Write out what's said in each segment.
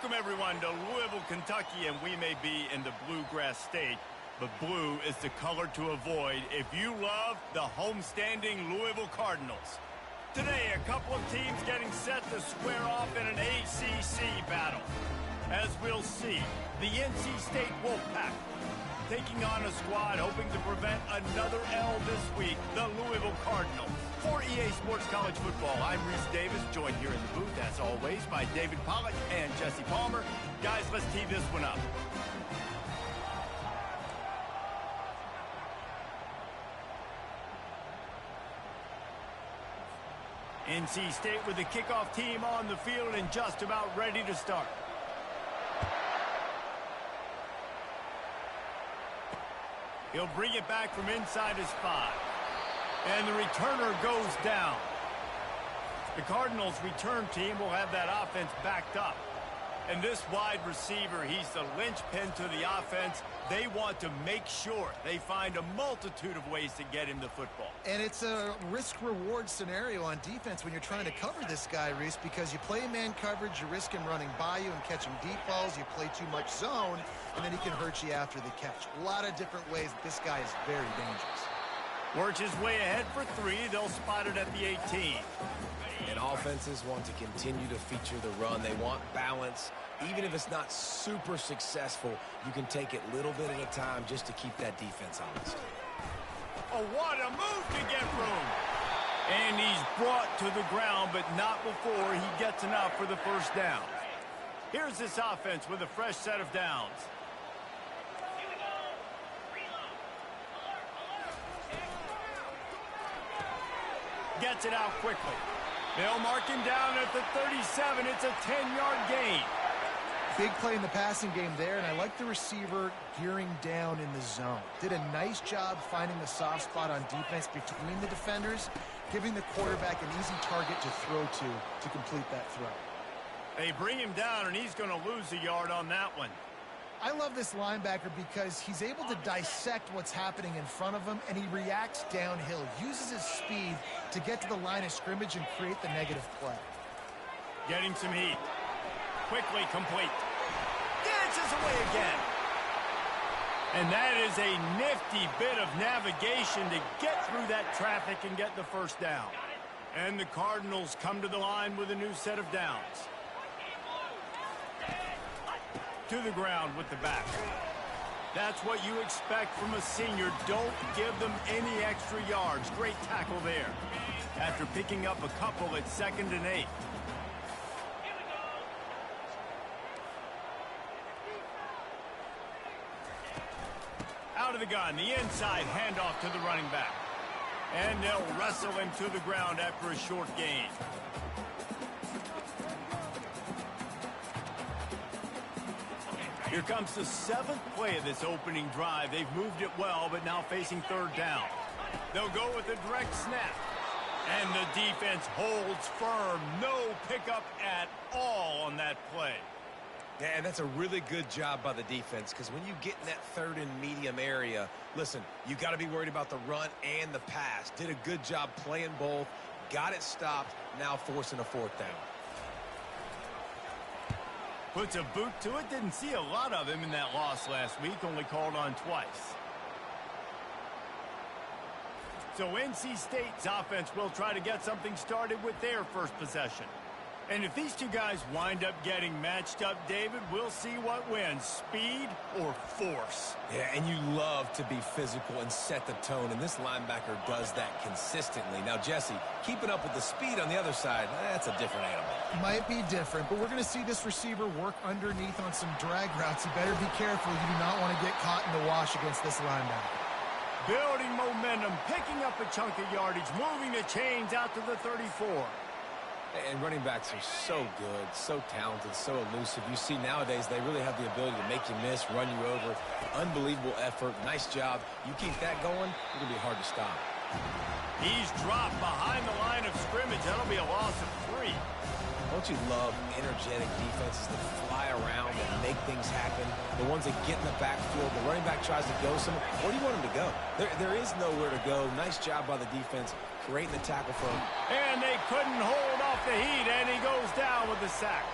Welcome, everyone, to Louisville, Kentucky, and we may be in the Bluegrass State, but blue is the color to avoid if you love the homestanding Louisville Cardinals. Today, a couple of teams getting set to square off in an ACC battle. As we'll see, the NC State Wolfpack taking on a squad hoping to prevent another L this week, the Louisville Cardinals. For EA Sports College Football, I'm Reese Davis, joined here in the booth, as always, by David Pollack and Jesse Palmer. Guys, let's tee this one up. NC State with the kickoff team on the field and just about ready to start. He'll bring it back from inside his 5. And the returner goes down. The Cardinals' return team will have that offense backed up. And this wide receiver, he's the linchpin to the offense. They want to make sure they find a multitude of ways to get him the football. And it's a risk-reward scenario on defense when you're trying to cover this guy, Reese, because you play man coverage, you risk him running by you and catching deep balls. You play too much zone, and then he can hurt you after the catch. A lot of different ways that this guy is very dangerous. Works his way ahead for 3. They'll spot it at the 18. And offenses want to continue to feature the run. They want balance. Even if it's not super successful, you can take it little bit at a time just to keep that defense honest. Oh, what a move to get room. And he's brought to the ground, but not before he gets enough for the first down. Here's this offense with a fresh set of downs. Gets it out quickly. They'll mark him down at the 37. It's a 10-yard gain. Big play in the passing game there, and I like the receiver gearing down in the zone. Did a nice job finding the soft spot on defense between the defenders, giving the quarterback an easy target to throw to complete that throw. They bring him down, and he's going to lose a yard on that one. I love this linebacker because he's able to dissect what's happening in front of him, and he reacts downhill, uses his speed to get to the line of scrimmage and create the negative play. Getting some heat. Quickly complete. Dances away again. And that is a nifty bit of navigation to get through that traffic and get the first down. And the Cardinals come to the line with a new set of downs. To the ground with the back. That's what you expect from a senior. Don't give them any extra yards. Great tackle there. After picking up a couple at 2nd and 8. Out of the gun, the inside handoff to the running back. And they'll wrestle him to the ground after a short gain. Here comes the 7th play of this opening drive. They've moved it well, but now facing 3rd down. They'll go with a direct snap. And the defense holds firm. No pickup at all on that play. Yeah, and that's a really good job by the defense, because when you get in that 3rd and medium area, listen, you got to be worried about the run and the pass. Did a good job playing both, got it stopped, now forcing a 4th down. Puts a boot to it. Didn't see a lot of him in that loss last week. Only called on twice. So NC State's offense will try to get something started with their first possession. And if these two guys wind up getting matched up, David, we'll see what wins, speed or force. Yeah, and you love to be physical and set the tone, and this linebacker does that consistently. Now, Jesse, keeping up with the speed on the other side, that's a different animal. Might be different, but we're going to see this receiver work underneath on some drag routes. You better be careful. You do not want to get caught in the wash against this linebacker. Building momentum, picking up a chunk of yardage, moving the chains out to the 34. And running backs are so good, so talented, so elusive. You see nowadays they really have the ability to make you miss, run you over. Unbelievable effort. Nice job. You keep that going, it's going to be hard to stop. He's dropped behind the line of scrimmage. That'll be a loss of 3. Don't you love energetic defenses that fly around and make things happen? The ones that get in the backfield, the running back tries to go somewhere. Where do you want him to go? There is nowhere to go. Nice job by the defense, creating the tackle for him. And they couldn't hold off the heat, and he goes down with the sack.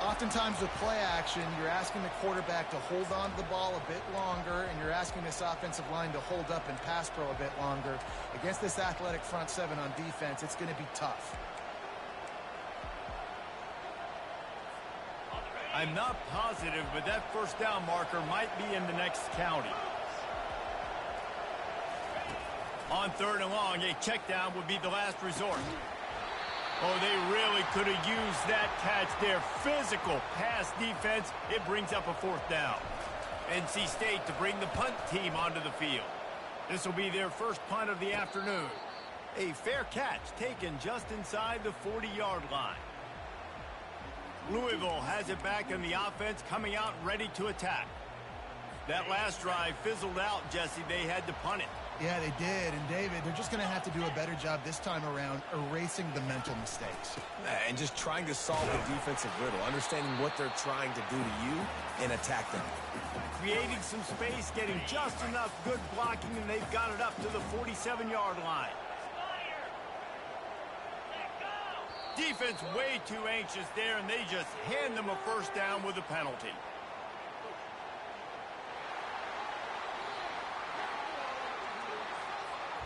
Oftentimes with play action, you're asking the quarterback to hold on to the ball a bit longer, and you're asking this offensive line to hold up and pass pro a bit longer. Against this athletic front seven on defense, it's going to be tough. I'm not positive, but that first down marker might be in the next county. On 3rd and long, a check down would be the last resort. Oh, they really could have used that catch there. Physical pass defense. It brings up a 4th down. NC State to bring the punt team onto the field. This will be their first punt of the afternoon. A fair catch taken just inside the 40-yard line. Louisville has it back in the offense, coming out ready to attack. That last drive fizzled out, Jesse. They had to punt it. Yeah, they did. And, David, they're just going to have to do a better job this time around erasing the mental mistakes. And just trying to solve the defensive riddle, understanding what they're trying to do to you and attack them. Creating some space, getting just enough good blocking, and they've got it up to the 47-yard line. Defense way too anxious there, and they just hand them a first down with a penalty.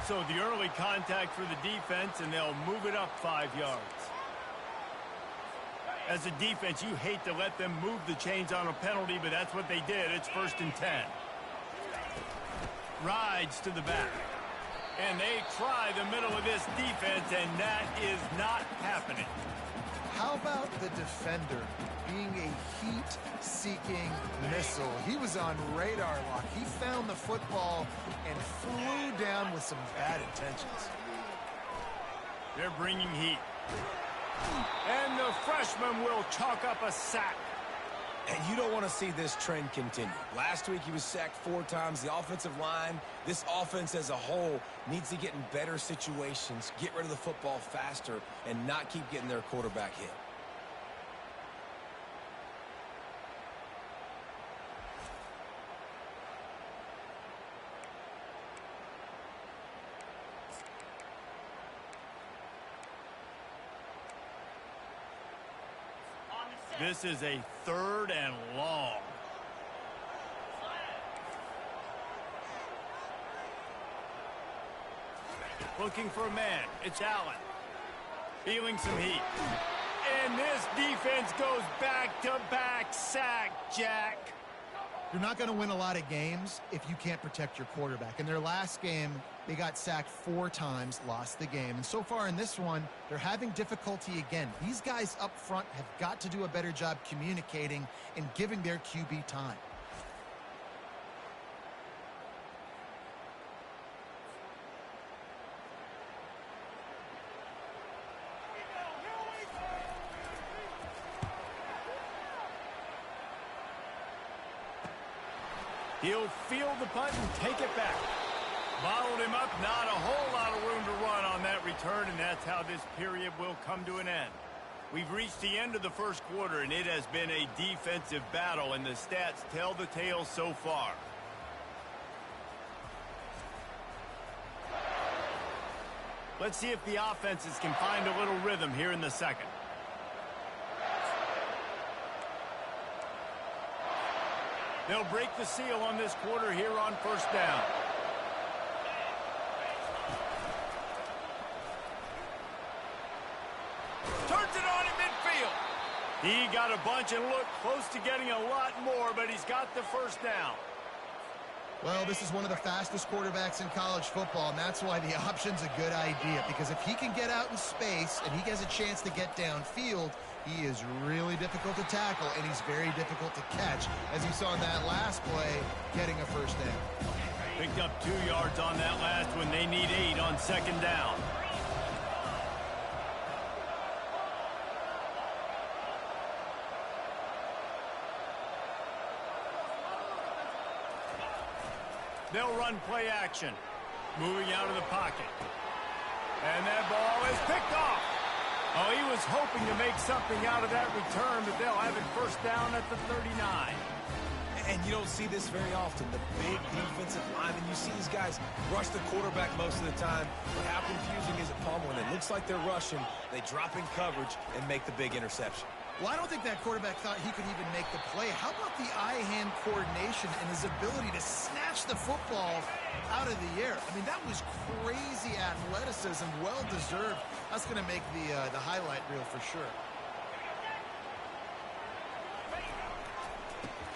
So the early contact for the defense, and they'll move it up 5 yards. As a defense, you hate to let them move the chains on a penalty, but that's what they did. It's 1st and 10. Rides to the back. And they try the middle of this defense, and that is not happening. How about the defender being a heat-seeking missile? He was on radar lock. He found the football and flew down with some bad intentions. They're bringing heat. And the freshman will chalk up a sack. And you don't want to see this trend continue. Last week he was sacked 4 times. The offensive line, this offense as a whole, needs to get in better situations, get rid of the football faster, and not keep getting their quarterback hit. This is a 3rd and long. Looking for a man. It's Allen. Feeling some heat. And this defense goes back-to-back sack, Jack. You're not going to win a lot of games if you can't protect your quarterback. In their last game, they got sacked 4 times, lost the game. And so far in this one, they're having difficulty again. These guys up front have got to do a better job communicating and giving their QB time. He'll field the punt and take it back. Bottled him up, not a whole lot of room to run on that return, and that's how this period will come to an end. We've reached the end of the first quarter, and it has been a defensive battle, and the stats tell the tale so far. Let's see if the offenses can find a little rhythm here in the second. They'll break the seal on this quarter here on 1st down. Turns it on in midfield. He got a bunch and looked close to getting a lot more, but he's got the first down. Well, this is one of the fastest quarterbacks in college football, and that's why the option's a good idea, because if he can get out in space and he has a chance to get downfield, he is really difficult to tackle, and he's very difficult to catch, as you saw in that last play, getting a first down. Picked up 2 yards on that last one. They need 8 on 2nd down. They'll run play action. Moving out of the pocket. And that ball is picked off. Oh, he was hoping to make something out of that return, but they'll have it 1st down at the 39. And you don't see this very often. The big defensive linemen, you see these guys rush the quarterback most of the time. But how confusing is it, Palmer, when it looks like they're rushing, they drop in coverage and make the big interception? Well, I don't think that quarterback thought he could even make the play. How about the eye-hand coordination and his ability to snatch the football out of the air? I mean, that was crazy athleticism, well-deserved. That's going to make the highlight reel for sure.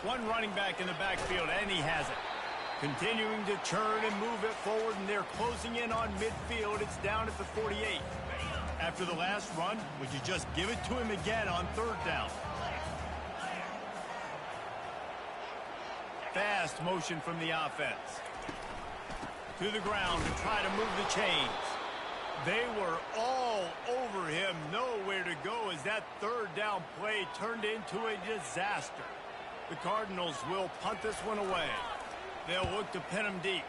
One running back in the backfield, and he has it. Continuing to churn and move it forward, and they're closing in on midfield. It's down at the 48. After the last run, would you just give it to him again on third down? Fast motion from the offense. To the ground to try to move the chains. They were all over him. Nowhere to go as that third down play turned into a disaster. The Cardinals will punt this one away. They'll look to pin him deep.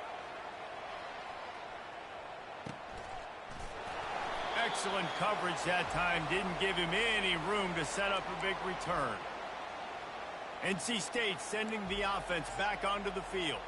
Excellent coverage that time. Didn't give him any room to set up a big return. NC State sending the offense back onto the field.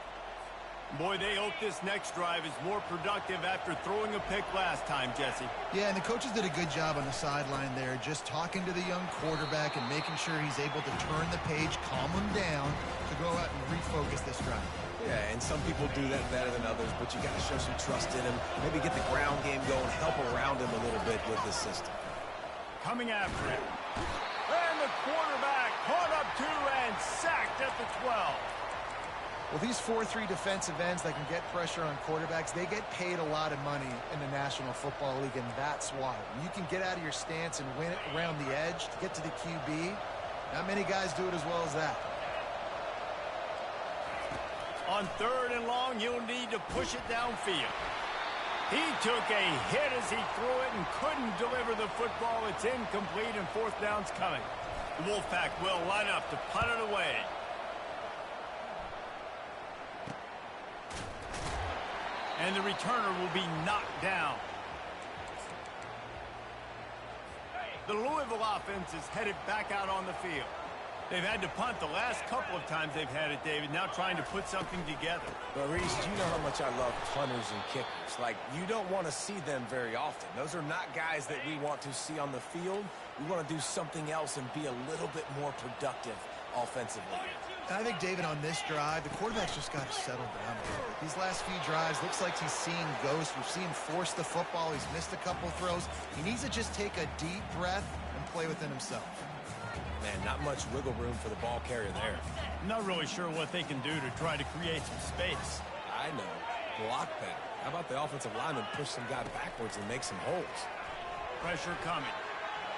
Boy, they hope this next drive is more productive after throwing a pick last time, Jesse. Yeah, and the coaches did a good job on the sideline there, just talking to the young quarterback and making sure he's able to turn the page, calm him down to go out and refocus this drive. Yeah, and some people do that better than others, but you got to show some trust in him. Maybe get the ground game going, help around him a little bit with this system. Coming after him. And the quarterback caught up to and sacked at the 12. Well, these 4-3 defensive ends that can get pressure on quarterbacks, they get paid a lot of money in the National Football League, and that's why. When you can get out of your stance and win it around the edge to get to the QB, not many guys do it as well as that. On third and long, you'll need to push it downfield. He took a hit as he threw it and couldn't deliver the football. It's incomplete, and fourth down's coming. The Wolfpack will line up to punt it away. And the returner will be knocked down. The Louisville offense is headed back out on the field. They've had to punt the last couple of times they've had it, David, now trying to put something together. But, Reese, you know how much I love punters and kickers. Like, you don't want to see them very often. Those are not guys that we want to see on the field. We want to do something else and be a little bit more productive offensively. And I think, David, on this drive, the quarterback's just got to settle down a little bit. These last few drives, looks like he's seeing ghosts. We've seen him force the football. He's missed a couple throws. He needs to just take a deep breath and play within himself. Man, not much wiggle room for the ball carrier there. Not really sure what they can do to try to create some space. I know. Block pattern. How about the offensive lineman push some guy backwards and make some holes? Pressure coming.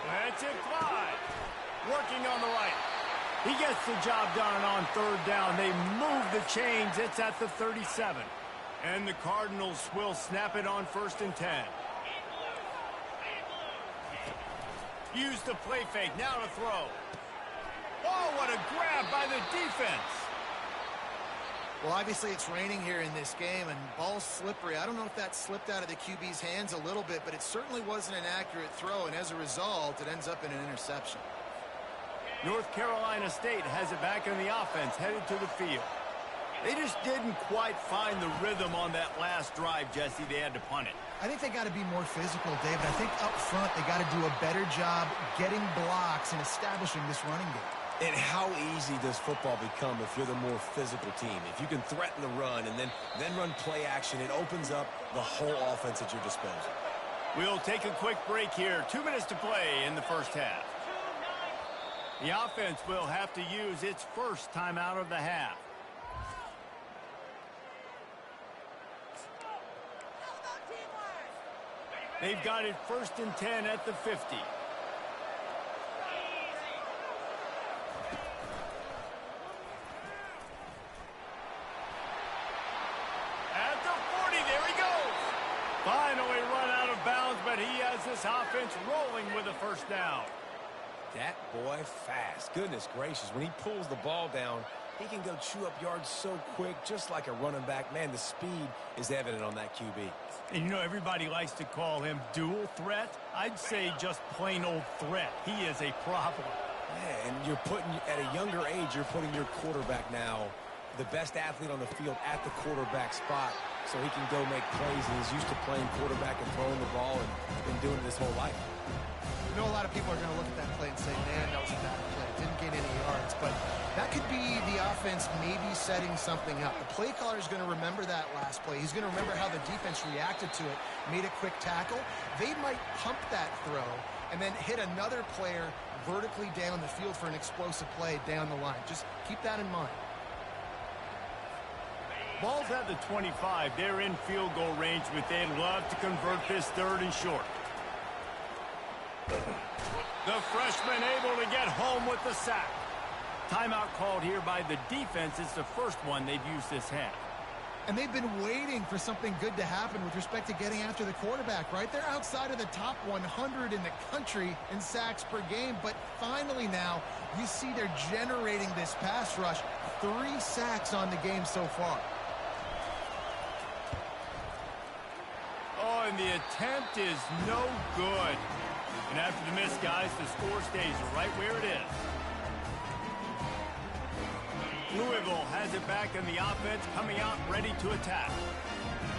That's it, fly. Working on the right. He gets the job done on third down. They move the chains. It's at the 37. And the Cardinals will snap it on 1st and 10. Use the play fake. Now to throw. Oh, what a grab by the defense. Well, obviously it's raining here in this game, and ball's slippery. I don't know if that slipped out of the QB's hands a little bit, but it certainly wasn't an accurate throw, and as a result, it ends up in an interception. North Carolina State has it back in the offense, headed to the field. They just didn't quite find the rhythm on that last drive, Jesse. They had to punt it. I think they got to be more physical, David. I think up front they got to do a better job getting blocks and establishing this running game. And how easy does football become if you're the more physical team? If you can threaten the run and then run play action, it opens up the whole offense at your disposal. We'll take a quick break here. 2 minutes to play in the first half. The offense will have to use its first timeout of the half. They've got it 1st and 10 at the 50. At the 40, there he goes. Finally run out of bounds, but he has this offense rolling with a first down. That boy fast. Goodness gracious. When he pulls the ball down, he can go chew up yards so quick, just like a running back. Man, the speed is evident on that QB. And you know, everybody likes to call him dual threat. I'd say just plain old threat. He is a problem. Yeah, and you're putting, at a younger age, you're putting your quarterback now, the best athlete on the field at the quarterback spot, so he can go make plays, and he's used to playing quarterback and throwing the ball and been doing it his whole life. I know a lot of people are going to look at that play and say, man, that was a bad play. Didn't gain any yards. But that could be the offense maybe setting something up. The play caller is going to remember that last play. He's going to remember how the defense reacted to it, made a quick tackle. They might pump that throw and then hit another player vertically down the field for an explosive play down the line. Just keep that in mind. Ball's at the 25. They're in field goal range, but they'd love to convert this 3rd and short. The freshman able to get home with the sack. Timeout called here by the defense. It's the first one they've used this half. And they've been waiting for something good to happen with respect to getting after the quarterback, right? They're outside of the top 100 in the country in sacks per game, but finally now you see they're generating this pass rush. 3 sacks on the game so far. Oh, and the attempt is no good. And after the miss, guys, the score stays right where it is. Louisville has it back in the offense, coming out ready to attack.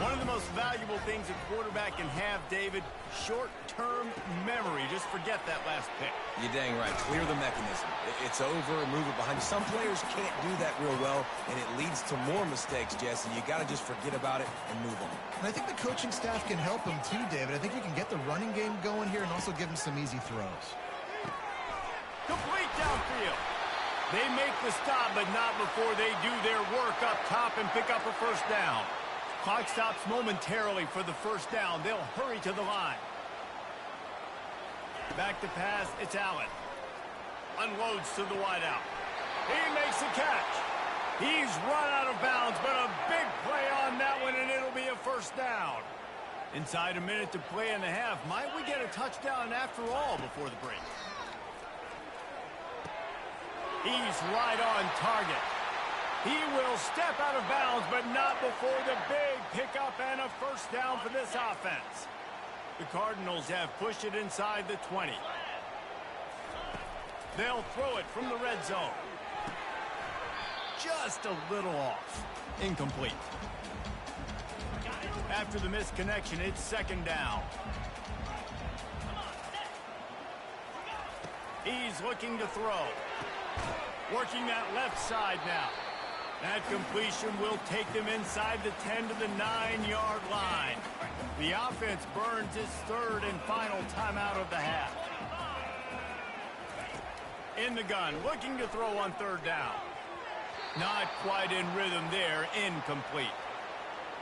One of the most valuable things a quarterback can have, David, short-term memory. Just forget that last pick. You're dang right. Clear the mechanism. It's over, move it behind you. Some players can't do that real well, and it leads to more mistakes, Jesse. You got to just forget about it and move on. And I think the coaching staff can help him too, David. I think you can get the running game going here and also give him some easy throws. Complete downfield. They make the stop, but not before they do their work up top and pick up a first down. Clock stops momentarily for the first down. They'll hurry to the line. Back to pass, it's Allen. Unloads to the wideout. He makes the catch. He's run out of bounds, but a big play on that one, and it'll be a first down. Inside a minute to play in the half. Might we get a touchdown after all before the break? He's right on target. He will step out of bounds, but not before the big pickup and a first down for this offense. The Cardinals have pushed it inside the 20. They'll throw it from the red zone. Just a little off. Incomplete. After the misconnection, it's second down. He's looking to throw. Working that left side now. That completion will take them inside the 10 to the 9-yard line. The offense burns its 3rd and final timeout of the half. In the gun, looking to throw on 3rd down. Not quite in rhythm there, incomplete.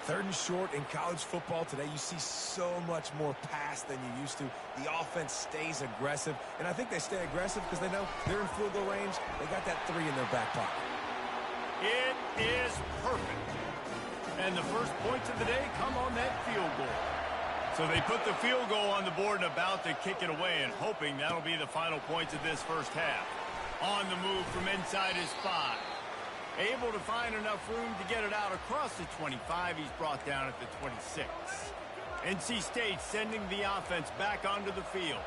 3rd and short in college football today, you see so much more pass than you used to. The offense stays aggressive, and I think they stay aggressive because they know they're in field goal range. They got that 3 in their back pocket. It is perfect. And the first points of the day come on that field goal. So they put the field goal on the board and about to kick it away, and hoping that'll be the final points of this first half. On the move from inside his 5. Able to find enough room to get it out across the 25. He's brought down at the 26. NC State sending the offense back onto the field.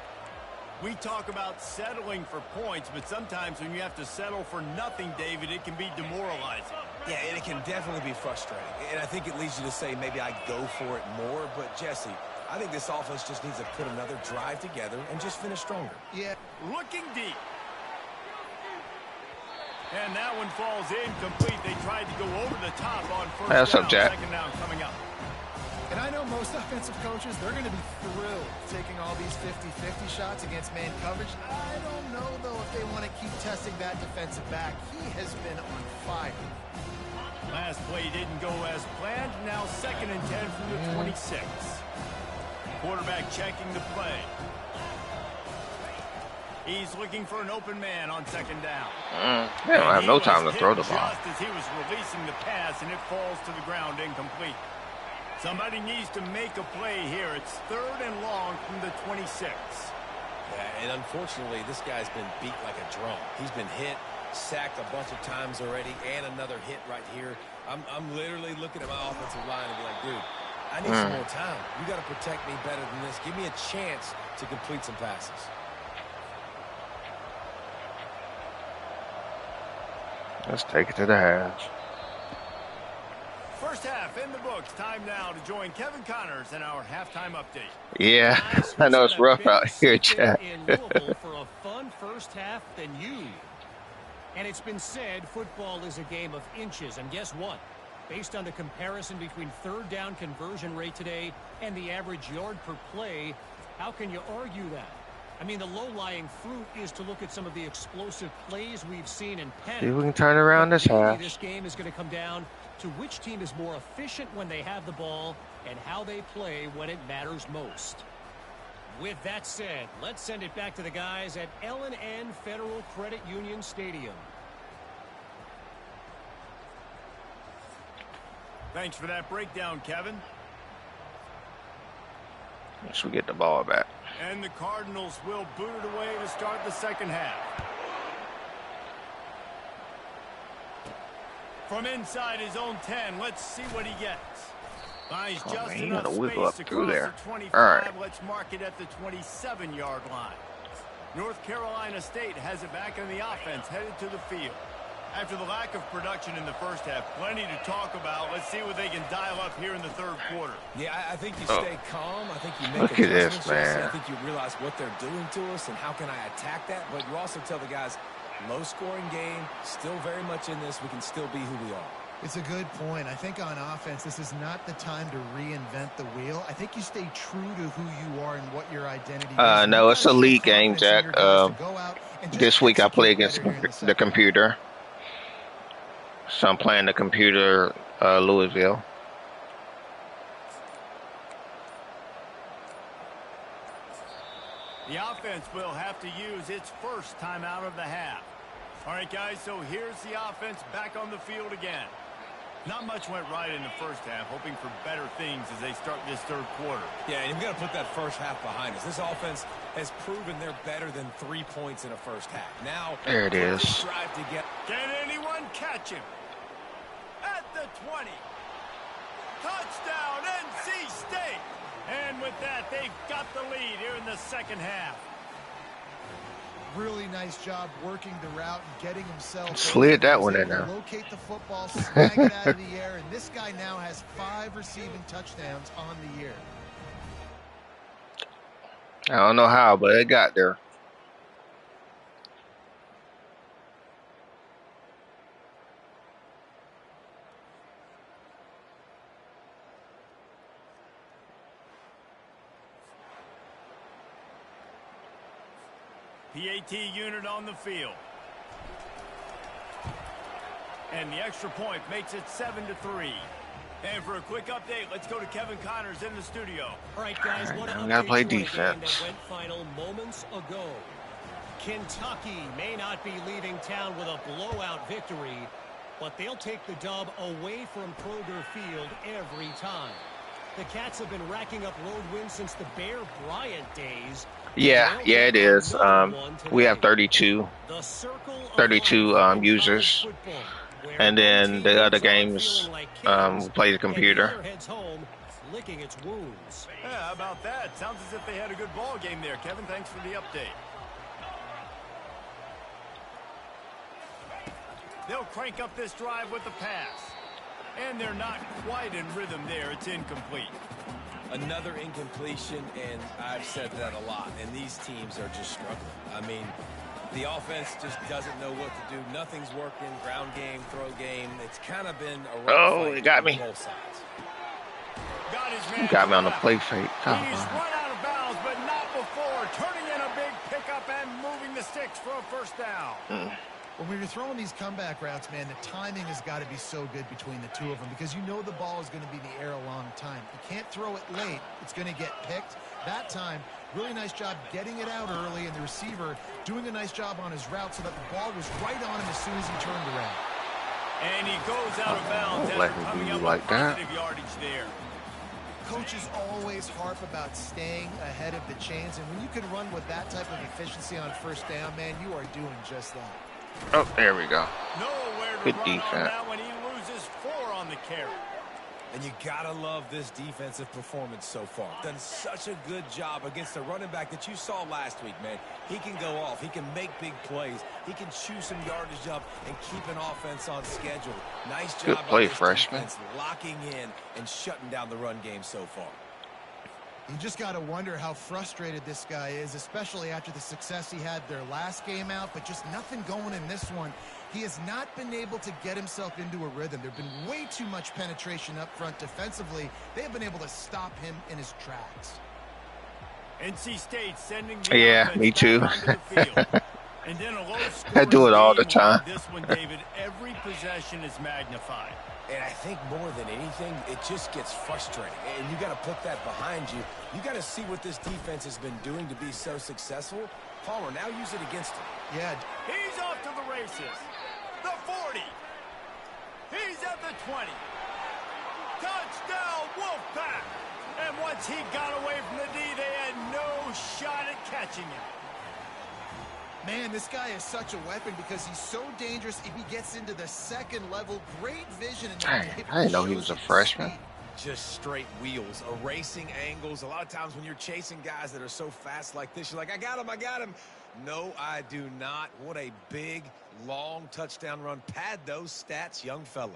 We talk about settling for points, but sometimes when you have to settle for nothing, David, it can be demoralizing. Yeah, and it can definitely be frustrating. And I think it leads you to say maybe I go for it more. But, Jesse, I think this offense just needs to put another drive together and just finish stronger. Yeah. Looking deep. And that one falls incomplete. They tried to go over the top on first down. What's up, Jack? Second down coming up. And I know most offensive coaches, they're going to be thrilled taking all these 50-50 shots against man coverage. I don't know, though, if they want to keep testing that defensive back. He has been on fire. Last play didn't go as planned. Now 2nd and 10 from the 26. Quarterback checking the play. He's looking for an open man on 2nd down. They don't have no time to throw the ball. Just as he was releasing the pass, and it falls to the ground incomplete. Somebody needs to make a play here. It's 3rd and long from the 26. Yeah, and unfortunately, this guy's been beat like a drum. He's been hit, sacked a bunch of times already, and another hit right here. I'm literally looking at my offensive line and be like, dude, I need some more time. You got to protect me better than this. Give me a chance to complete some passes. Let's take it to the half. First half in the books. Time now to join Kevin Connors in our halftime update. Yeah, I know it's rough out here, Chad. In Louisville for a fun first half than you. And it's been said football is a game of inches. And guess what? Based on the comparison between third down conversion rate today and the average yard per play, how can you argue that? I mean, the low-lying fruit is to look at some of the explosive plays we've seen in Penn. See if we can turn around this half. This game is going to come down to which team is more efficient when they have the ball and how they play when it matters most. With that said, let's send it back to the guys at L&N Federal Credit Union Stadium. Thanks for that breakdown, Kevin. Once we get the ball back. And the Cardinals will boot it away to start the second half. From inside his own 10, let's see what he gets. Finds just man, you enough gotta wiggle space up through across there. the 25. All right. Let's mark it at the 27-yard line. North Carolina State has it back in the offense, headed to the field. After the lack of production in the first half, plenty to talk about. Let's see what they can dial up here in the third quarter. Yeah, I think you stay calm. I think you make Look at this, adjustments. man. I think you realize what they're doing to us and how can I attack that. But you also tell the guys, low-scoring game, still very much in this. We can still be who we are. It's a good point. I think on offense, this is not the time to reinvent the wheel. I think you stay true to who you are and what your identity is. No, it's a league game, Jack. This week I play against the computer. So I'm playing the computer, Louisville. The offense will have to use its first timeout of the half. All right, guys, so here's the offense back on the field again. Not much went right in the first half, hoping for better things as they start this third quarter. Yeah, and we've got to put that first half behind us. This offense has proven they're better than 3 points in a first half. Now, there it is. Can anyone catch him? At the 20. Touchdown, NC State. And with that, they've got the lead here in the second half. Really nice job working the route and getting himself. Slid that one in there. Locate the football, snag it out of the air, and this guy now has 5 receiving touchdowns on the year. I don't know how, but it got there. PAT unit on the field. And the extra point makes it 7-3. And for a quick update, let's go to Kevin Connors in the studio. All right, guys, what we gotta play defense. That went final moments ago. Kentucky may not be leaving town with a blowout victory, but they'll take the dub away from Kroger Field every time. The Cats have been racking up road wins since the Bear Bryant days. Yeah, it is. We have 32 users. And then the other games, we play the computer. Yeah, how about that? Sounds as if they had a good ball game there, Kevin. Thanks for the update. They'll crank up this drive with the pass. And they're not quite in rhythm there. It's incomplete. Another incompletion, and I've said that a lot, and these teams are just struggling. I mean, the offense just doesn't know what to do. Nothing's working. Ground game, throw game. It's kind of been a rough fight it got me. on both sides. You got me on the play fake. He's run out of bounds, but not before. Turning in a big pickup and moving the sticks for a first down. When you're throwing these comeback routes, man, the timing has got to be so good between the two of them because you know the ball is going to be in the air a long time. You can't throw it late. It's going to get picked. That time, really nice job getting it out early, and the receiver doing a nice job on his route so that the ball was right on him as soon as he turned around. And he goes out of bounds after coming up with positive yardage there. Coaches always harp about staying ahead of the chains, and when you can run with that type of efficiency on first down, man, you are doing just that. Oh, there we go. Nowhere to good run defense. on that when he loses 4 on the carry. And you got to love this defensive performance so far. Done such a good job against a running back that you saw last week, man. He can go off. He can make big plays. He can chew some yardage up and keep an offense on schedule. Nice job Good play, by this freshman. defense, locking in and shutting down the run game so far. You just got to wonder how frustrated this guy is, especially after the success he had their last game out, but just nothing going in this one. He has not been able to get himself into a rhythm. There have been way too much penetration up front defensively. They have been able to stop him in his tracks. NC State sending the Yeah, me too. And then a low I do it all the time. This one, David, every possession is magnified. And I think more than anything, it just gets frustrating. And you got to put that behind you. You got to see what this defense has been doing to be so successful. Palmer, now use it against him. Yeah. He's off to the races. The 40. He's at the 20. Touchdown, Wolfpack. And once he got away from the D, they had no shot at catching him. Man, this guy is such a weapon because he's so dangerous. If he gets into the second level, great vision. Dang, I didn't know he was a freshman. Just straight wheels, erasing angles. A lot of times when you're chasing guys that are so fast like this, you're like, I got him, I got him. No, I do not. What a big, long touchdown run. Pad those stats, young fella.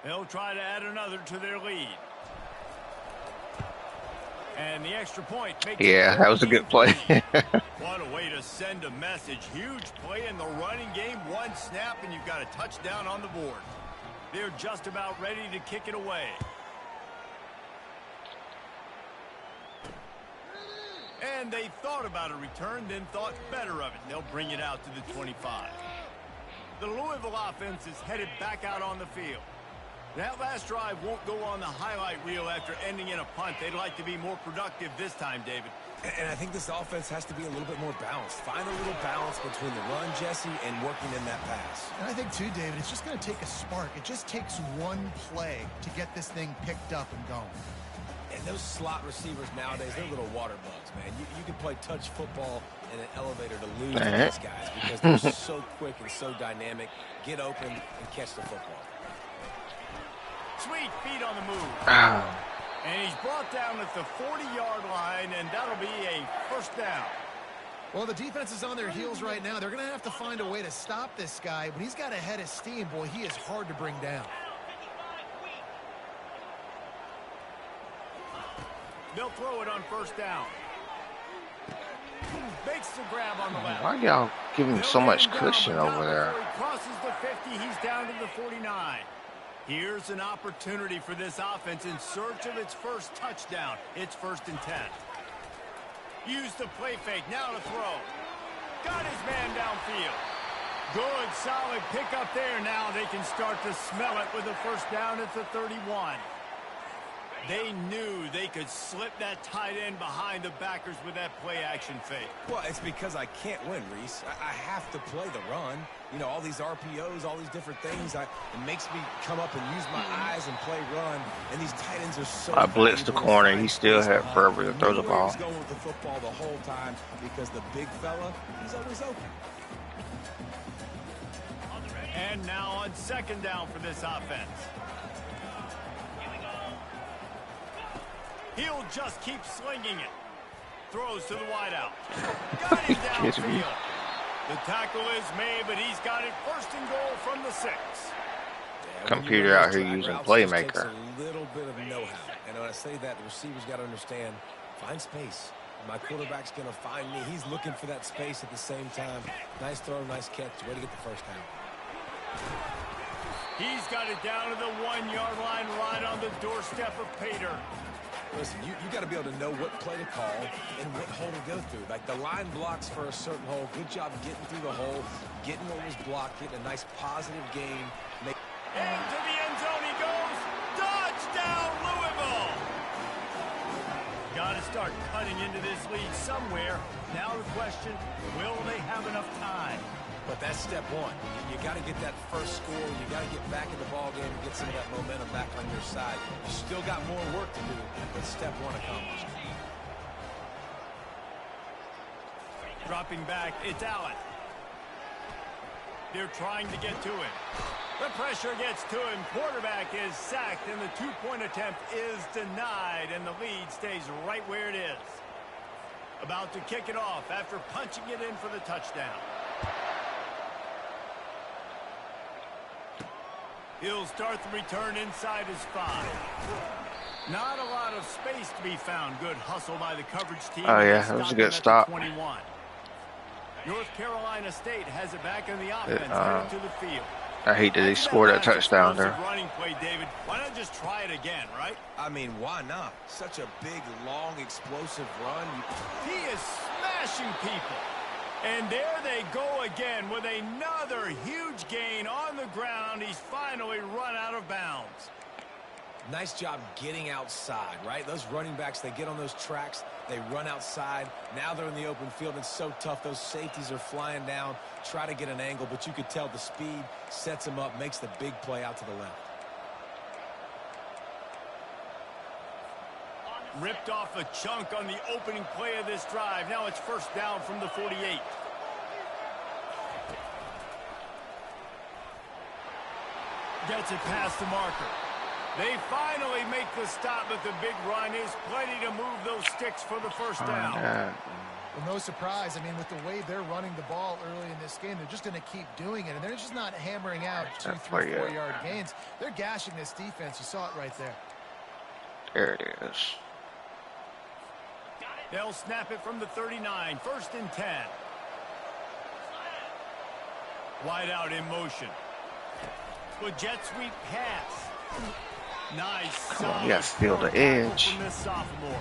They'll try to add another to their lead. And the extra point makes Yeah, that was a good play. What a way to send a message. Huge play in the running game. One snap, and you've got a touchdown on the board. They're just about ready to kick it away. And they thought about a return, then thought better of it. They'll bring it out to the 25. The Louisville offense is headed back out on the field. That last drive won't go on the highlight reel after ending in a punt. They'd like to be more productive this time, David. And I think this offense has to be a little bit more balanced. Find a little balance between the run, Jesse, and working in that pass. And I think, too, David, it's just going to take a spark. It just takes one play to get this thing picked up and going. And those slot receivers nowadays, they're little water bugs, man. You can play touch football in an elevator to lose to these guys because they're so quick and so dynamic. Get open and catch the football. Sweet feet on the move. Oh. And he's brought down at the 40-yard line, and that'll be a first down. Well, the defense is on their heels right now. They're going to have to find a way to stop this guy. When he's got a head of steam, boy, he is hard to bring down. They'll throw it on first down. Makes the grab on the left. Why y'all giving him so much cushion over there? He crosses the 50. He's down to the 49. Here's an opportunity for this offense in search of its first touchdown. It's 1st and 10. Use the play fake. Now to throw. Got his man downfield. Good, solid pickup there. Now they can start to smell it with a first down at the 31. They knew they could slip that tight end behind the backers with that play action fake. Well, it's because I can't win, Reese. I have to play the run. You know, all these RPOs, all these different things. It makes me come up and use my eyes and play run. And these tight ends are so I blitzed the corner. He still had forever to throw the ball. He's going with the football the whole time because the big fella, he's always open. And now on 2nd down for this offense. He'll just keep slinging it. Throws to the wideout. Got him downfield. The tackle is made, but he's got it 1st and goal from the 6. Yeah, Computer out here using Playmaker. Takes a little bit of know-how. And when I say that, the receiver's got to understand, find space. My quarterback's going to find me. He's looking for that space at the same time. Nice throw, nice catch. Way to get the first down. He's got it down to the 1-yard line right on the doorstep of Pater. Listen, you got to be able to know what play to call and what hole to go through. Like the line blocks for a certain hole. Good job getting through the hole, getting what was blocked, getting a nice positive gain. Into the end zone he goes. Touchdown, Louisville! Got to start cutting into this lead somewhere. Now the question, will they have enough time? But that's step one. You got to get that first score. You got to get back in the ball game and get some of that momentum back on your side. You still got more work to do, but step one accomplished. Dropping back, it's Allen. They're trying to get to him. The pressure gets to him. Quarterback is sacked, and the two-point attempt is denied, and the lead stays right where it is. About to kick it off after punching it in for the touchdown. He'll start the return inside his 5. Not a lot of space to be found. Good hustle by the coverage team. Oh, yeah, that was a good stop. 21. North Carolina State has it back in the offense headed to the field. I hate that they scored that touchdown there. Running play, David. Why not just try it again, right? I mean, why not? Such a big, long, explosive run. He is smashing people. And there they go again with another huge gain on the ground. He's finally run out of bounds. Nice job getting outside, right? Those running backs, they get on those tracks, they run outside. Now they're in the open field. It's so tough. Those safeties are flying down, try to get an angle, but you could tell the speed sets him up, makes the big play out to the left. Ripped off a chunk on the opening play of this drive. Now it's first down from the 48. Gets it past the marker. They finally make the stop, but the big run is plenty to move those sticks for the first down. Well, no surprise. I mean, with the way they're running the ball early in this game, they're just going to keep doing it. And they're just not hammering out 2, 3, 4-yard gains. They're gashing this defense. You saw it right there. There it is. They'll snap it from the 39. First and 10. Wide out in motion. With jet sweep pass. Nice. Come on, you got to feel the edge. From this sophomore.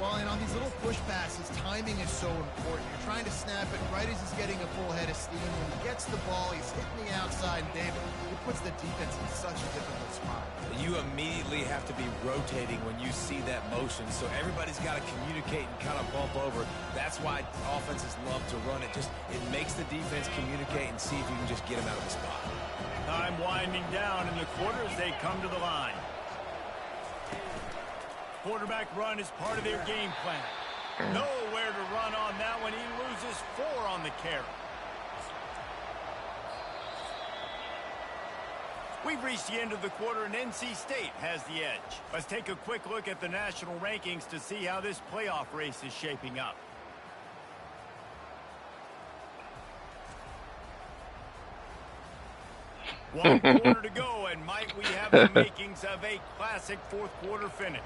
Well, and on these little push passes, timing is so important. You're trying to snap it right as he's getting a full head of steam. When he gets the ball, he's hitting the outside, and David, it puts the defense in such a difficult spot. You immediately have to be rotating when you see that motion, so everybody's got to communicate and kind of bump over. That's why offenses love to run it. It makes the defense communicate and see if you can just get him out of the spot. Time winding down in the quarter as they come to the line. Quarterback run is part of their game plan. Nowhere to run on that one. He loses 4 on the carry. We've reached the end of the quarter, and NC State has the edge. Let's take a quick look at the national rankings to see how this playoff race is shaping up. One quarter to go, and might we have the makings of a classic fourth-quarter finish.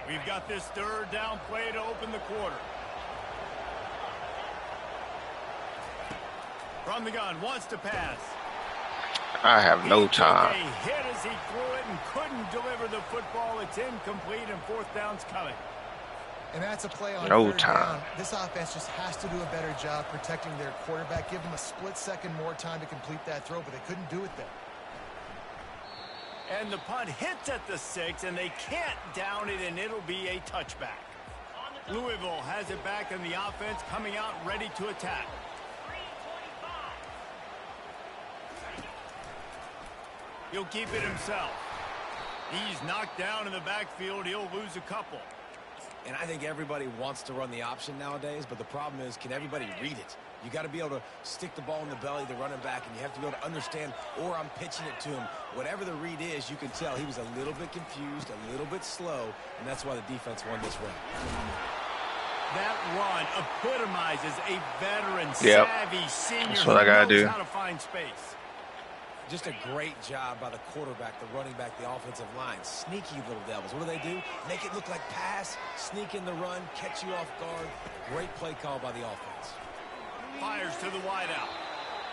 We've got this third down play to open the quarter. From the gun, wants to pass. I have no time. He hit as he threw it and couldn't deliver the football. It's incomplete, and fourth down's coming. And that's a play on no third time. down. This offense just has to do a better job protecting their quarterback. Give them a split second more time to complete that throw, but they couldn't do it there. And the punt hits at the 6, and they can't down it, and it'll be a touchback. Louisville has it back in the offense, coming out ready to attack. He'll keep it himself. He's knocked down in the backfield. He'll lose a couple. And I think everybody wants to run the option nowadays, but the problem is, can everybody read it? You got to be able to stick the ball in the belly of the running back, and you have to be able to understand, or I'm pitching it to him. Whatever the read is, you can tell he was a little bit confused, a little bit slow, and that's why the defense won this round. That run epitomizes a veteran, savvy senior that's what I gotta who knows do. how to find space. Just a great job by the quarterback, the running back, the offensive line. Sneaky little devils. What do? Make it look like pass, sneak in the run, catch you off guard. Great play call by the offense. Fires to the wideout.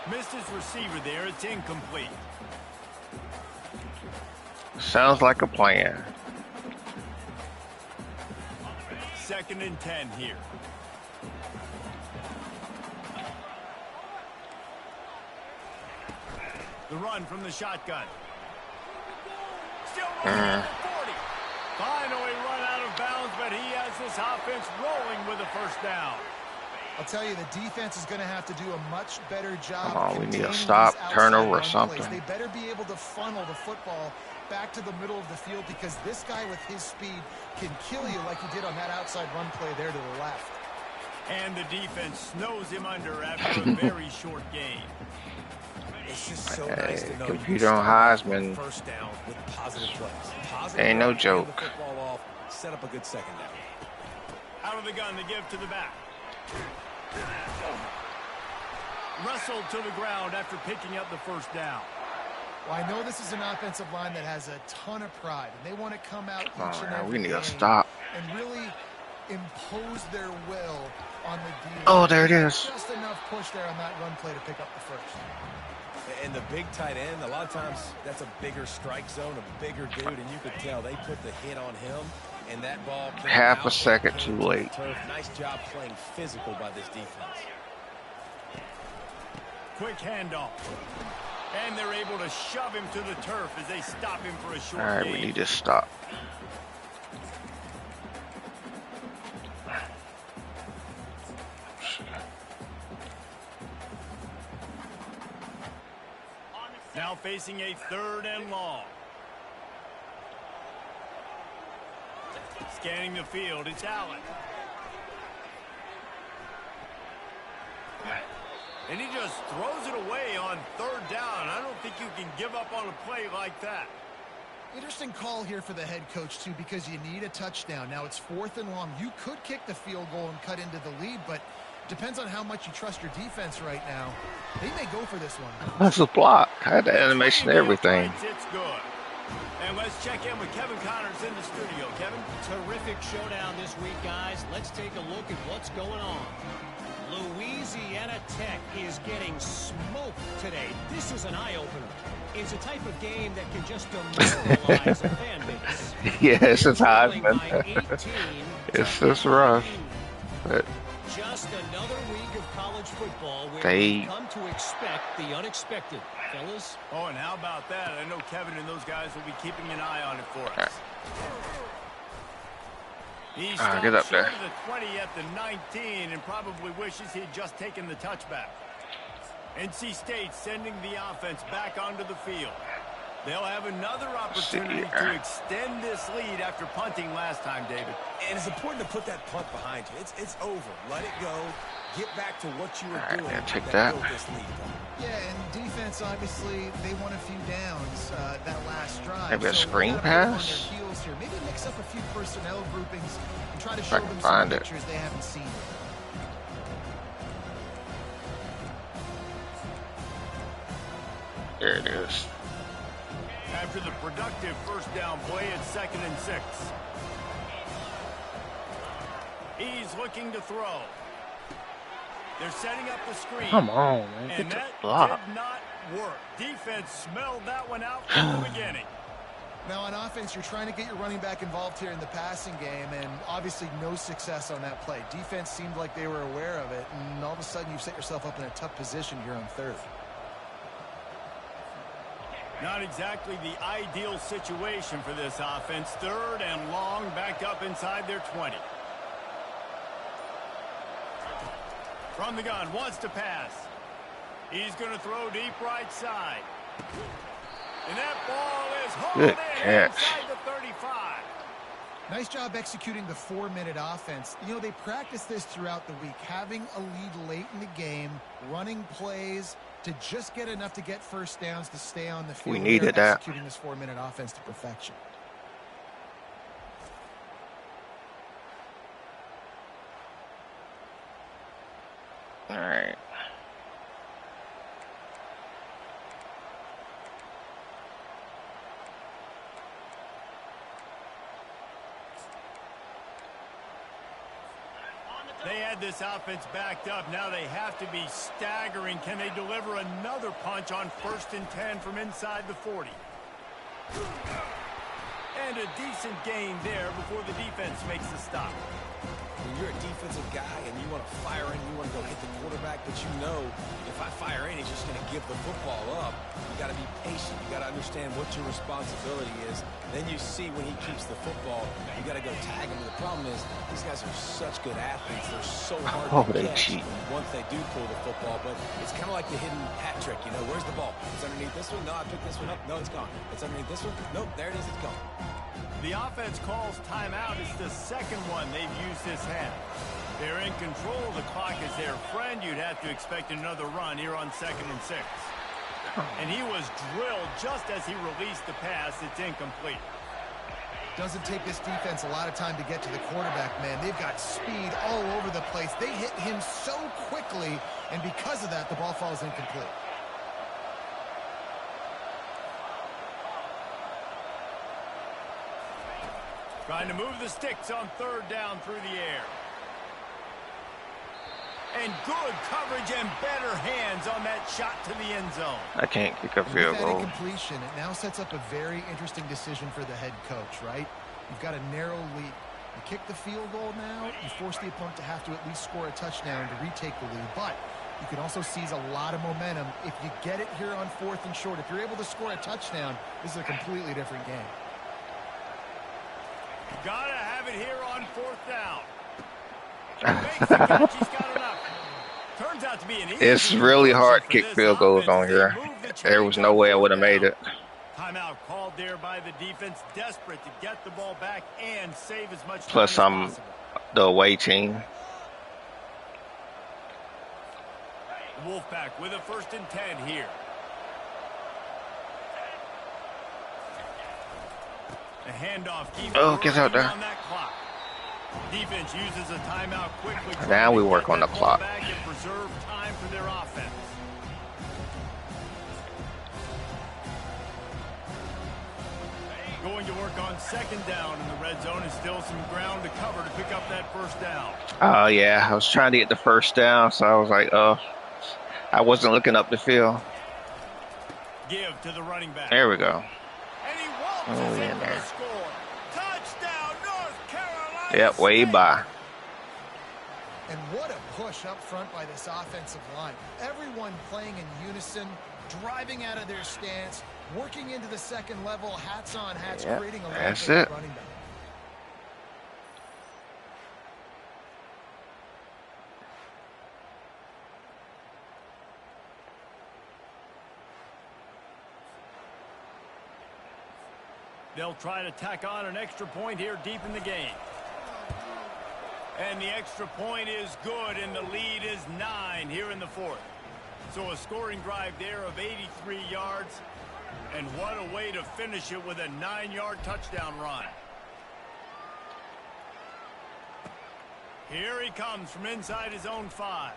Missed his receiver there. It's incomplete. Sounds like a plan. 2nd and 10 here. The run from the shotgun. Still rolling at the 40. Finally run out of bounds, but he has this offense rolling with a first down. I'll tell you, the defense is going to have to do a much better job. Come on, we need a stop, turnover, or something. They better be able to funnel the football back to the middle of the field because this guy with his speed can kill you like he did on that outside run play there to the left. And the defense snows him under after a very short gain. It's just so nice to know computer on Heisman. First down with positive plays. Ain't no joke. The football off, set up a good second down. Out of the gun to give to the back. Wrestled to the ground after picking up the first down. Well, I know this is an offensive line that has a ton of pride, and they want to come out each and every we need game to stop and really impose their will on the defense. Oh, there it is. Just enough push there on that run play to pick up the first. And the big tight end, a lot of times that's a bigger strike zone, a bigger dude, and you could tell they put the hit on him, and that ball came half a out second and too came late. to the turf. Nice job playing physical by this defense. Quick handoff. And they're able to shove him to the turf as they stop him for a short All right, gain. we need to stop. Now facing a 3rd and long. Scanning the field, it's Allen. And he just throws it away on 3rd down. I don't think you can give up on a play like that. Interesting call here for the head coach, too, because you need a touchdown. Now it's 4th and long. You could kick the field goal and cut into the lead, but depends on how much you trust your defense right now. They may go for this one. That's a block. I had the animation and everything. It's good. And let's check in with Kevin Connors in the studio. Kevin? Terrific showdown this week, guys. Let's take a look at what's going on. Louisiana Tech is getting smoked today. This is an eye-opener. It's a type of game that can just demoralize a fan base. Yes, it's Heisman. It's just rough. But just another week of college football where they we come to expect the unexpected, fellas. Oh, and how about that? I know Kevin and those guys will be keeping an eye on it for us. He's get up there. The 20 at the 19 and probably wishes he'd just taken the touchback. NC State sending the offense back onto the field. They'll have another opportunity to extend this lead after punting last time, David. And it's important to put that punt behind you. It's over. Let it go. Get back to what you were doing. Take that. This lead. Yeah, and defense, obviously, they won a few downs that last drive. Maybe a so screen pass? on their heels here. Maybe mix up a few personnel groupings and try to show them find some it. pictures they haven't seen. There it is. After the productive first down play, it's 2nd and 6. He's looking to throw. They're setting up the screen. Come on, man. Get And the that block. did not work. Defense smelled that one out from the beginning. Now, on offense, you're trying to get your running back involved here in the passing game, and obviously no success on that play. Defense seemed like they were aware of it, and all of a sudden you've set yourself up in a tough position here on 3rd. Not exactly the ideal situation for this offense. 3rd and long, backed up inside their 20. From the gun, wants to pass. He's going to throw deep right side. And that ball is hauled Good in catch. inside the 35. Nice job executing the 4-minute offense. You know, they practice this throughout the week, having a lead late in the game, running plays to just get enough to get first downs to stay on the field. We needed They're that. executing this 4-minute offense to perfection. All right. They had this offense backed up. Now they have to be staggering. Can they deliver another punch on 1st and 10 from inside the 40? And a decent gain there before the defense makes the stop. you're a defensive guy and you want to fire in, you want to go hit the quarterback, but you know if I fire in, he's just going to give the football up. You got to be patient. You got to understand what your responsibility is. Then you see when he keeps the football, you got to go tag him. And the problem is these guys are such good athletes. They're so hard to catch once they do pull the football. But it's kind of like the hidden hat trick. You know, where's the ball? It's underneath this one. No, I picked this one up. No, it's gone. It's underneath this one. Nope, there it is. It's gone. The offense calls timeout. It's the second one they've used this half. They're in control of the clock as their friend. You'd have to expect another run here on 2nd and 6. And he was drilled just as he released the pass. It's incomplete. Doesn't take this defense a lot of time to get to the quarterback, man. They've got speed all over the place. They hit him so quickly, and because of that, the ball falls incomplete. Trying to move the sticks on 3rd down through the air. And good coverage and better hands on that shot to the end zone. I can't kick a field goal. With that incompletion, it now sets up a very interesting decision for the head coach, right? You've got a narrow lead. You kick the field goal now, you force the opponent to have to at least score a touchdown to retake the lead. But you can also seize a lot of momentum if you get it here on 4th and short. If you're able to score a touchdown, this is a completely different game. Gotta have it here on 4th down. Makes the catch. He's got enough. Turns out to be an easy. It's really hard to kick field goals on here. There was no way I would have made it. Timeout called there by the defense, desperate to get the ball back and save as much time Plus, as possible. the away team. The Wolfpack with a 1st and 10 here. The handoff keeps gets out there. on that clock. Defense uses a timeout quickly. Now we work on the clock. Back and preserve time for their offense. Going to work on 2nd down in the red zone, and still some ground to cover to pick up that 1st down. Oh, yeah. I was trying to get the 1st down, so I was like, I wasn't looking up the field. Give to the running back. There we go. And he waltzes in for the score. Touchdown, North Carolina. Yep, way by. And what a push up front by this offensive line. Everyone playing in unison, driving out of their stance, working into the 2nd level, hats on hats, creating a that's running it. back. They'll try to tack on an extra point here deep in the game. And the extra point is good, and the lead is 9 here in the 4th. So a scoring drive there of 83 yards. And what a way to finish it with a 9-yard touchdown run. Here he comes from inside his own 5.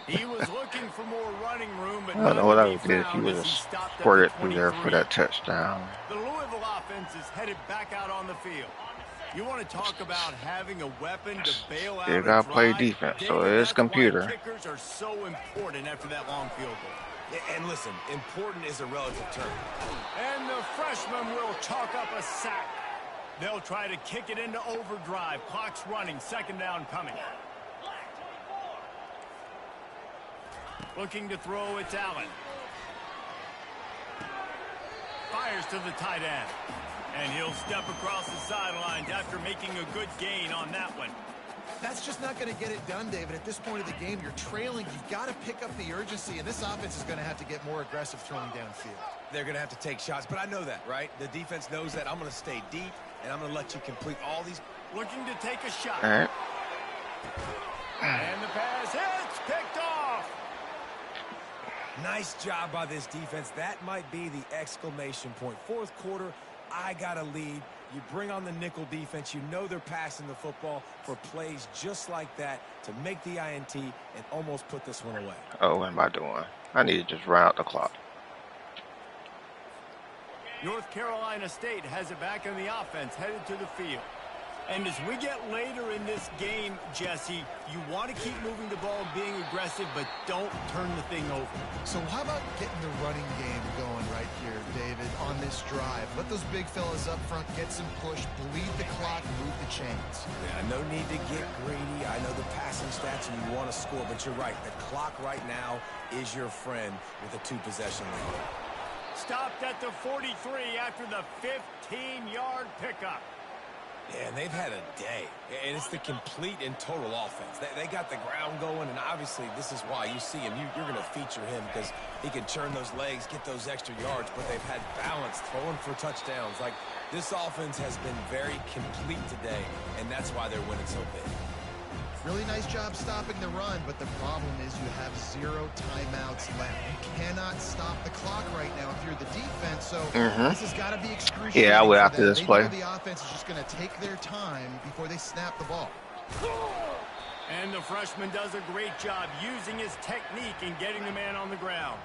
He was looking for more running room, but I don't know what I did. He would have squirted through there for that touchdown. The Louisville offense is headed back out on the field. You want to talk about having a weapon to bail out. You gotta play defense, so it is computer. Kickers are so important after that long field goal. And listen, important is a relative term. And the freshman will chalk up a sack. They'll try to kick it into overdrive. Clock's running. 2nd down coming. Looking to throw, it's Allen. Fires to the tight end. And he'll step across the sidelines after making a good gain on that one. That's just not going to get it done, David. At this point of the game, you're trailing. You've got to pick up the urgency, and this offense is going to have to get more aggressive throwing downfield. They're going to have to take shots, but I know that, right? The defense knows that. I'm going to stay deep, and I'm going to let you complete all these. Looking to take a shot. All right. And the pass hits, picked off. Nice job by this defense. That might be the exclamation point. 4th quarter, I got a lead. You bring on the nickel defense. You know they're passing the football for plays just like that to make the INT and almost put this one away. Oh, what am I doing? I need to just run out the clock. North Carolina State has it back in the offense, headed to the field. And as we get later in this game, Jesse, you want to keep moving the ball, being aggressive, but don't turn the thing over. So how about getting the running game going right here, David, on this drive? Let those big fellas up front get some push, bleed the clock, move the chains. Yeah, no need to get greedy. I know the passing stats and you want to score, but you're right. The clock right now is your friend with a 2-possession lead. Stopped at the 43 after the 15-yard pickup. Yeah, and they've had a day, and it's the complete and total offense. They got the ground going, and obviously this is why you see him. You're going to feature him because he can churn those legs, get those extra yards, but they've had balance, throwing for touchdowns. Like, this offense has been very complete today, and that's why they're winning so big. Really nice job stopping the run, but the problem is you have 0 timeouts left. You cannot stop the clock right now if you're the defense, so this has got to be excruciating. Yeah, I will after this they play. Know the offense is just going to take their time before they snap the ball. And the freshman does a great job using his technique and getting the man on the ground.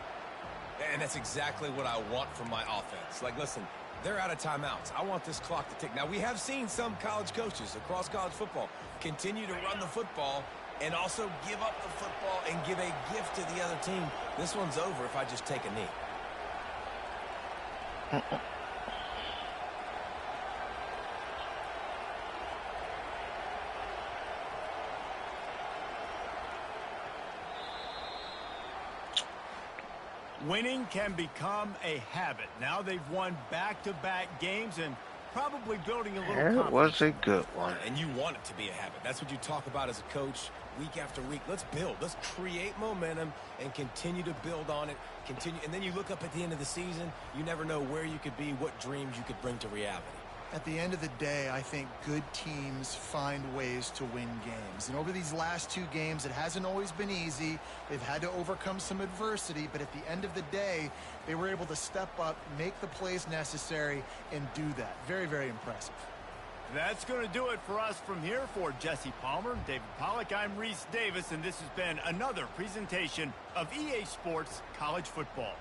And that's exactly what I want from my offense. Like, listen, they're out of timeouts. I want this clock to tick. Now, we have seen some college coaches across college football continue to run the football and also give up the football and give a gift to the other team. This one's over if I just take a knee. Winning can become a habit. Now they've won back-to-back games and probably building a little confidence. That was a good one. And you want it to be a habit. That's what you talk about as a coach week after week. Let's build. Let's create momentum and continue to build on it. Continue, and then you look up at the end of the season, you never know where you could be, what dreams you could bring to reality. At the end of the day, I think good teams find ways to win games. And over these last 2 games, it hasn't always been easy. They've had to overcome some adversity, but at the end of the day, they were able to step up, make the plays necessary, and do that. Very, very impressive. That's going to do it for us from here. For Jesse Palmer, David Pollack, I'm Reese Davis, and this has been another presentation of EA Sports College Football.